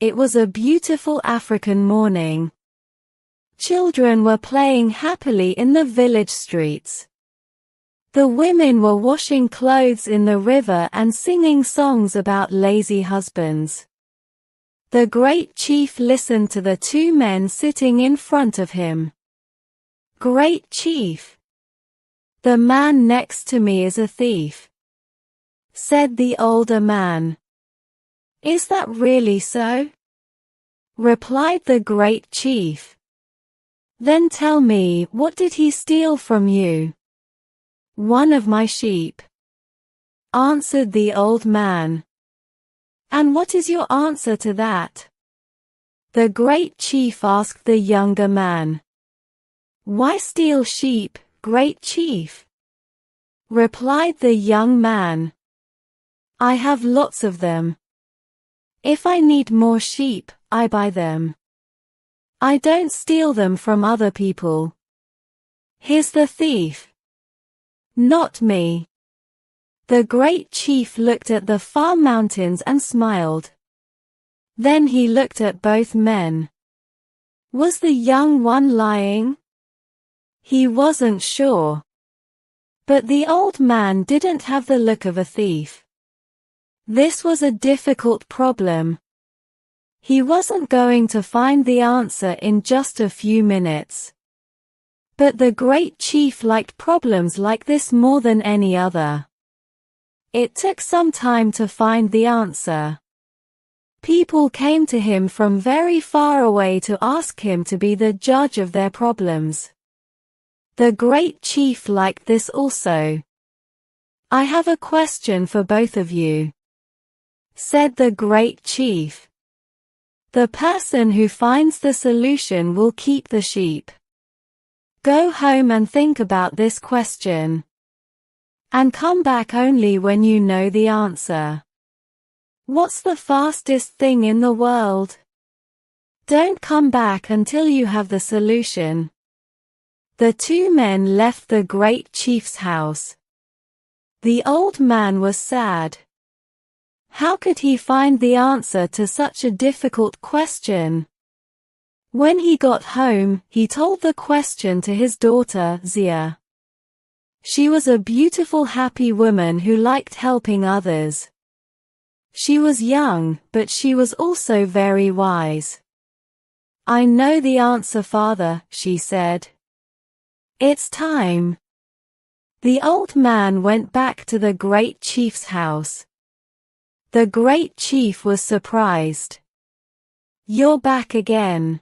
It was a beautiful African morning. Children were playing happily in the village streets. The women were washing clothes in the river and singing songs about lazy husbands. The great chief listened to the two men sitting in front of him. "Great chief, the man next to me is a thief," said the older man. "Is that really so?" replied the great chief. "Then tell me, what did he steal from you?" "One of my sheep," answered the old man. "And what is your answer to that?" the great chief asked the younger man. "Why steal sheep, great chief?" replied the young man. "I have lots of them. If I need more sheep, I buy them. I don't steal them from other people. Here's the thief. Not me." The great chief looked at the far mountains and smiled. Then he looked at both men. Was the young one lying? He wasn't sure. But the old man didn't have the look of a thief. This was a difficult problem. He wasn't going to find the answer in just a few minutes. But the great chief liked problems like this more than any other. It took some time to find the answer. People came to him from very far away to ask him to be the judge of their problems. The great chief liked this also. "I have a question for both of you," said the great chief. "The person who finds the solution will keep the sheep. Go home and think about this question. And come back only when you know the answer. What's the fastest thing in the world? Don't come back until you have the solution." The two men left the great chief's house. The old man was sad. How could he find the answer to such a difficult question? When he got home, he told the question to his daughter, Zia. She was a beautiful, happy woman who liked helping others. She was young, but she was also very wise. "I know the answer, father," she said. "It's time." The old man went back to the great chief's house. The great chief was surprised. "You're back again.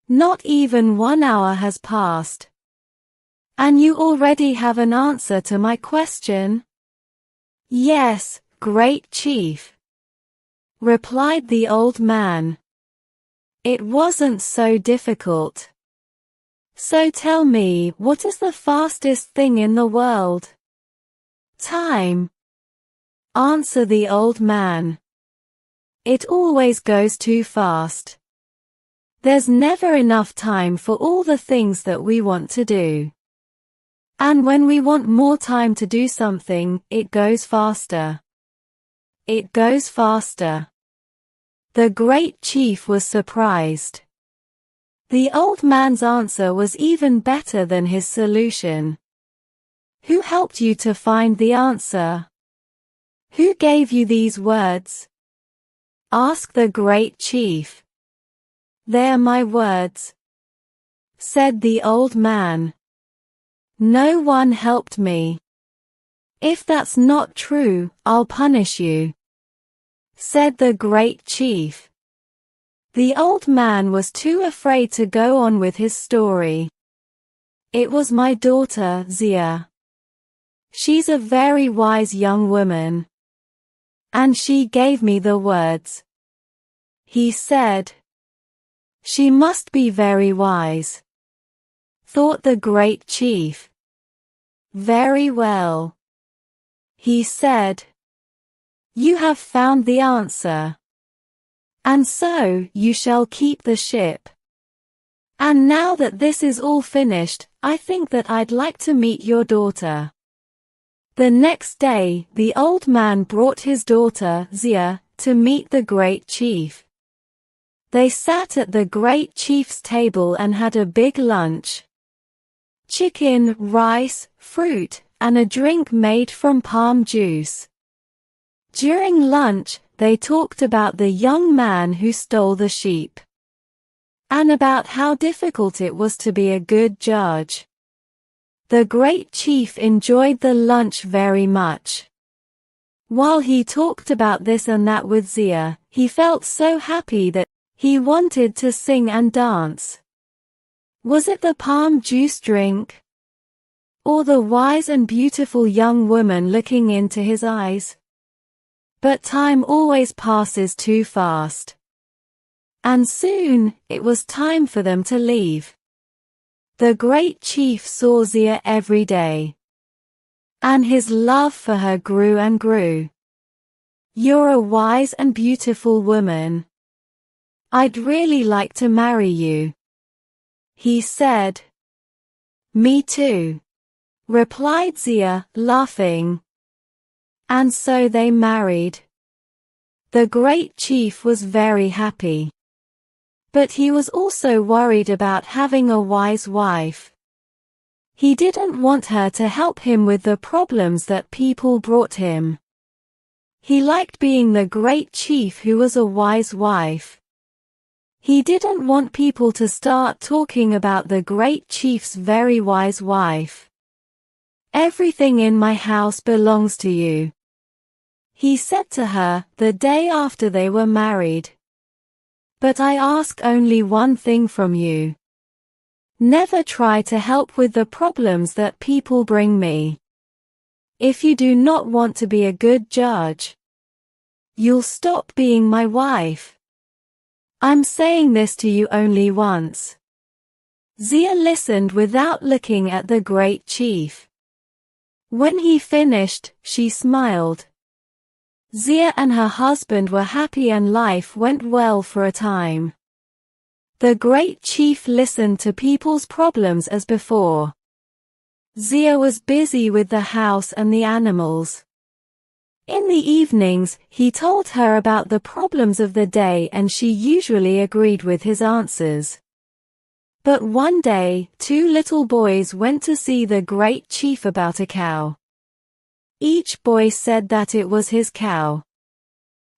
Not even 1 hour has passed. And you already have an answer to my question?" "Yes, great chief," replied the old man. "It wasn't so difficult. So tell me, what is the fastest thing in the world?" "Time," answered the old man. "It always goes too fast. There's never enough time for all the things that we want to do. And when we want more time to do something, it goes faster. It goes faster." The great chief was surprised. The old man's answer was even better than his solution. "Who helped you to find the answer? Who gave you these words?" asked the great chief. "They're my words," said the old man. "No one helped me. If that's not true, I'll punish you," said the great chief. The old man was too afraid to go on with his story. "It was my daughter, Zia. She's a very wise young woman. And she gave me the words," he said. "She must be very wise," thought the great chief. "Very well," he said. "You have found the answer. And so, you shall keep the ship. And now that this is all finished, I think that I'd like to meet your daughter." The next day, the old man brought his daughter, Zia, to meet the great chief. They sat at the great chief's table and had a big lunch. Chicken, rice, fruit, and a drink made from palm juice. During lunch, they talked about the young man who stole the sheep, and about how difficult it was to be a good judge. The great chief enjoyed the lunch very much. While he talked about this and that with Zia, he felt so happy that he wanted to sing and dance. Was it the palm juice drink? Or the wise and beautiful young woman looking into his eyes? But time always passes too fast. And soon, it was time for them to leave. The great chief saw Zia every day, and his love for her grew and grew. "You're a wise and beautiful woman. I'd really like to marry you," he said. "Me too," replied Zia, laughing. And so they married. The great chief was very happy. But he was also worried about having a wise wife. He didn't want her to help him with the problems that people brought him. He liked being the great chief who was a wise wife. He didn't want people to start talking about the great chief's very wise wife. "Everything in my house belongs to you," he said to her the day after they were married. "But I ask only one thing from you. Never try to help with the problems that people bring me. If you do not want to be a good judge, you'll stop being my wife. I'm saying this to you only once." Zia listened without looking at the great chief. When he finished, she smiled. Zia and her husband were happy and life went well for a time. The great chief listened to people's problems as before. Zia was busy with the house and the animals. In the evenings, he told her about the problems of the day and she usually agreed with his answers. But one day, two little boys went to see the great chief about a cow. Each boy said that it was his cow.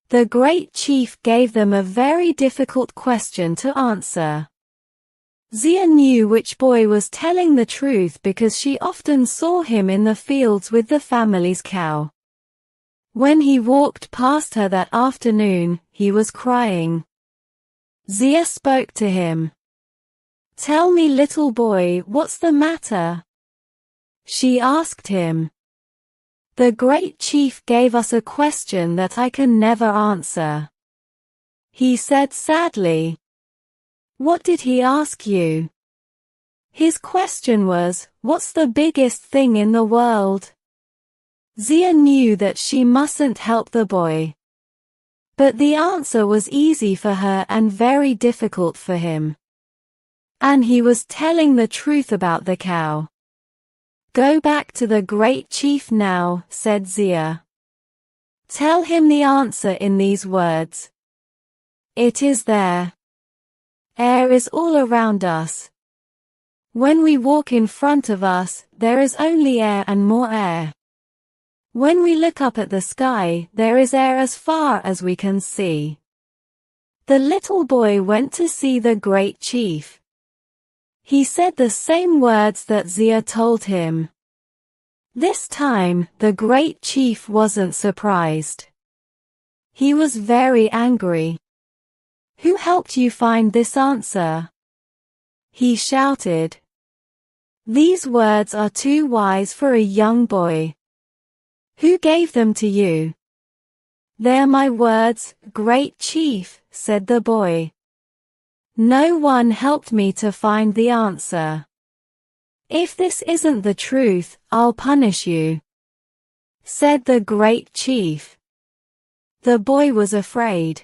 The great chief gave them a very difficult question to answer. Zia knew which boy was telling the truth because she often saw him in the fields with the family's cow. When he walked past her that afternoon, he was crying. Zia spoke to him. "Tell me, little boy, what's the matter?" she asked him. "The great chief gave us a question that I can never answer," he said sadly. "What did he ask you?" "His question was, what's the biggest thing in the world?" Zia knew that she mustn't help the boy. But the answer was easy for her and very difficult for him. And he was telling the truth about the cow. "Go back to the great chief now," said Zia. "Tell him the answer in these words. It is there. Air is all around us. When we walk in front of us, there is only air and more air. When we look up at the sky, there is air as far as we can see." The little boy went to see the great chief. He said the same words that Zia told him. This time, the great chief wasn't surprised. He was very angry. "Who helped you find this answer?" he shouted. "These words are too wise for a young boy. Who gave them to you?" "They're my words, great chief," said the boy. "No one helped me to find the answer. If this isn't the truth, I'll punish you," said the great chief. The boy was afraid.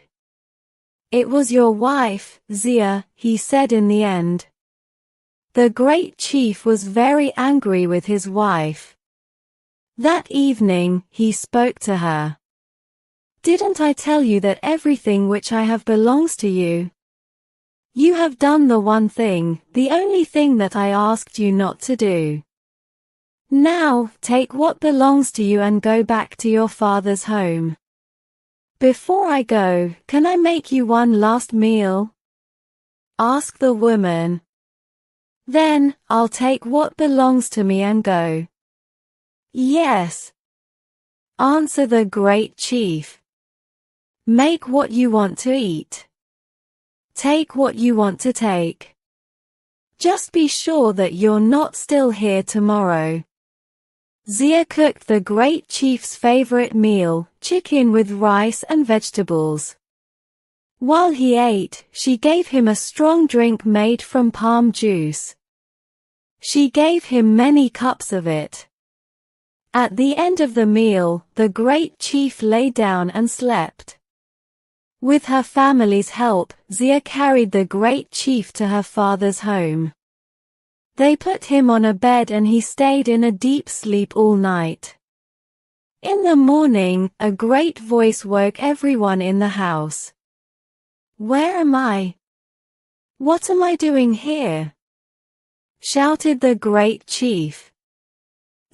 "It was your wife, Zia," he said in the end. The great chief was very angry with his wife. That evening, he spoke to her. "Didn't I tell you that everything which I have belongs to you? You have done the one thing, the only thing that I asked you not to do. Now, take what belongs to you and go back to your father's home. Before I go, can I make you one last meal? Asked the woman. Then, I'll take what belongs to me and go. Yes, answered the great chief. Make what you want to eat. Take what you want to take. Just be sure that you're not still here tomorrow. Zia cooked the great chief's favorite meal, chicken with rice and vegetables. While he ate, she gave him a strong drink made from palm juice. She gave him many cups of it. At the end of the meal, the great chief lay down and slept. With her family's help, Zia carried the great chief to her father's home. They put him on a bed and he stayed in a deep sleep all night. In the morning, a great voice woke everyone in the house. Where am I? What am I doing here? Shouted the great chief.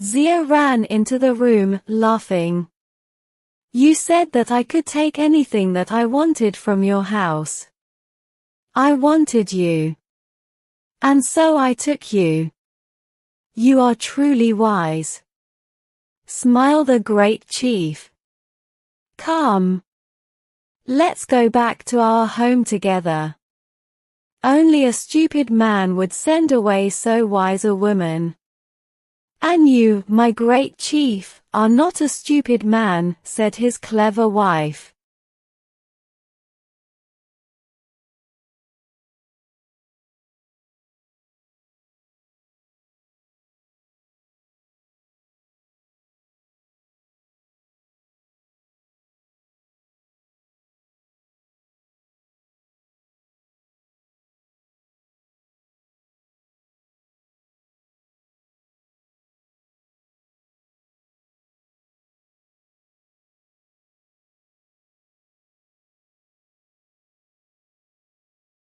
Zia ran into the room, laughing. You said that I could take anything that I wanted from your house. I wanted you. And so I took you. You are truly wise. Smiled the great chief. Come. Let's go back to our home together. Only a stupid man would send away so wise a woman. And you, my great chief, are not a stupid man, said his clever wife.